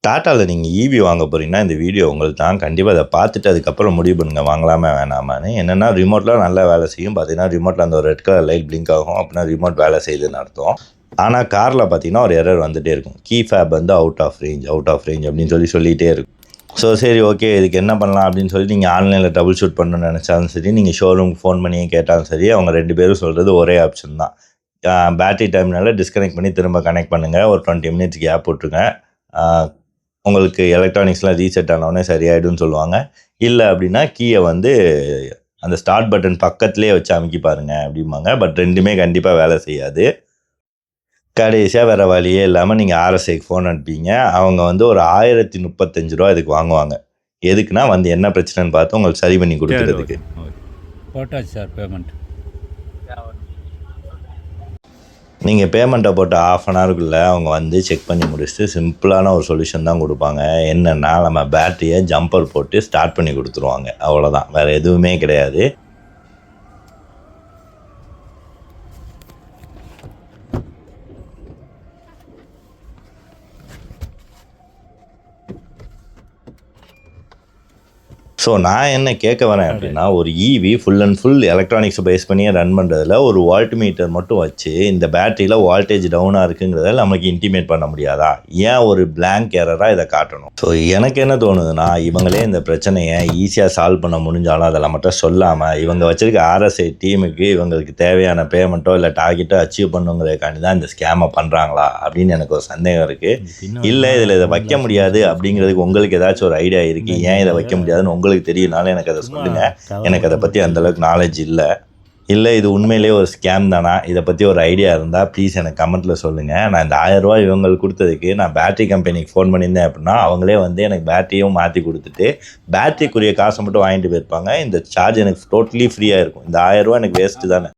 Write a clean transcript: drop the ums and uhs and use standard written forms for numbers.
டாட்டாவில் நீங்கள் ஈவி வாங்க போகிறீங்கன்னா இந்த வீடியோ உங்களுக்கு தான். கண்டிப்பாக அதை பார்த்துட்டு அதுக்கப்புறம் முடிவு பண்ணுங்க வாங்கலாமா வேணாமான்னு. என்னென்னா ரிமோட்லாம் நல்லா வேலை செய்யும். பார்த்தீங்கன்னா ரிமோட்டில் அந்த ஒரு ரெட் கலர் லைட் பிளிங்க் ஆகும். அப்படின்னா ரிமோட் வேலை செய்யுதுன்னு அர்த்தம். ஆனால் காரில் பார்த்தீங்கன்னா ஒரு எரர் வந்துகிட்டே இருக்கும். கீ ஃபேப் வந்து அவுட் ஆஃப் ரேஞ்ச் அப்படின்னு சொல்லிகிட்டே இருக்கும். ஸோ சரி ஓகே இதுக்கு என்ன பண்ணலாம் அப்படின்னு சொல்லி நீங்கள் ஆன்லைனில் டபுள் ஷூட் பண்ணணும்னு நினச்சாலும் சரி, நீங்கள் ஷோரூமுக்கு ஃபோன் பண்ணி கேட்டாலும் சரி, அவங்க 2 பேரும் சொல்கிறது ஒரே ஆப்ஷன் தான். பேட்டரி டைம்னால டிஸ்கனெக்ட் பண்ணி திரும்ப கனெக்ட் பண்ணுங்கள். ஒரு 20 மினிட்ஸ் கேப் விட்ருங்க. உங்களுக்கு எலக்ட்ரானிக்ஸ்லாம் ரீசெட் ஆனவுடனே சரியாயிடும்னு சொல்லுவாங்க. இல்லை அப்படின்னா கீயை வந்து அந்த ஸ்டார்ட் பட்டன் பக்கத்துலேயே வச்சு அமுக்கி பாருங்க அப்படிம்பாங்க. பட் 2மே கண்டிப்பாக வேலை செய்யாது. கடைசியாக வேறு வழியே இல்லாமல் நீங்கள் ஆர்எஸ்ஐக்கு ஃபோன் அனுப்பிங்க. அவங்க வந்து ஒரு ₹1035 இதுக்கு வாங்குவாங்க. எதுக்குன்னா வந்து என்ன பிரச்சனைன்னு பார்த்து உங்களுக்கு சரி பண்ணி கொடுக்குறதுக்கு. போட்டாச்சு சார் பேமெண்ட். நீங்கள் பேமெண்ட்டை போட்டு ½ அன் ஹவருக்குள்ளே அவங்க வந்து செக் பண்ணி முடிச்சுட்டு சிம்பிளான ஒரு சொல்யூஷன் தான் கொடுப்பாங்க. என்னென்னா நம்ம பேட்டரியை ஜம்பர் போட்டு ஸ்டார்ட் பண்ணி கொடுத்துருவாங்க. அவ்வளோதான், வேறு எதுவுமே கிடையாது. ஸோ நான் என்ன கேட்க வரேன் அப்படின்னா, ஒரு ஈவி ஃபுல் அண்ட் ஃபுல் எலக்ட்ரானிக்ஸை பேஸ் பண்ணியே ரன் பண்ணுறதுல ஒரு வால்ட் மீட்டர் மட்டும் வச்சு இந்த பேட்டரியில் வால்டேஜ் டவுனாக இருக்குங்கிறத நமக்கு இன்டிமேட் பண்ண முடியாதா? ஏன் ஒரு பிளாங்க் எரராக இதை காட்டணும்? ஸோ எனக்கு என்ன தோணுதுன்னா, இவங்களே இந்த பிரச்சனையை ஈஸியாக சால்வ் பண்ண முடிஞ்சாலும் அதை மட்டும் சொல்லாமல் இவங்க வச்சிருக்க ஆர்எஸ்ஐ டீமுக்கு இவங்களுக்கு தேவையான பேமெண்ட்டோ இல்லை டார்கெட்டோ அச்சீவ் பண்ணுங்கிறதுக்காண்டி தான் இந்த ஸ்கேமை பண்ணுறாங்களா அப்படின்னு எனக்கு ஒரு சந்தேகம் இருக்குது. இல்லை இதில் இதை வைக்க முடியாது அப்படிங்கிறதுக்கு உங்களுக்கு ஏதாச்சும் ஒரு ஐடியா இருக்குது, ஏன் இதை வைக்க முடியாதுன்னு உங்களுக்கு தெரியும்னாலும் எனக்கு அதை சொல்லுங்கள். எனக்கு அதை பற்றி அந்தளவுக்கு நாலேஜ் இல்லை இது உண்மையிலேயே ஒரு ஸ்கேம் தானா, இதை பற்றி ஒரு ஐடியா இருந்தால் ப்ளீஸ் எனக்கு கமெண்ட்டில் சொல்லுங்கள். நான் இந்த ₹1000 இவங்களுக்கு கொடுத்ததுக்கு நான் பேட்டரி கம்பெனிக்கு ஃபோன் பண்ணியிருந்தேன் அப்படின்னா அவங்களே வந்து எனக்கு பேட்டரியும் மாற்றி கொடுத்துட்டு பேட்டரிக்குரிய காசை மட்டும் வாங்கிட்டு போயிருப்பாங்க. இந்த சார்ஜ் எனக்கு டோட்டலி ஃப்ரீயாக இருக்கும். இந்த ₹1000 எனக்கு வேஸ்ட்டு தானே.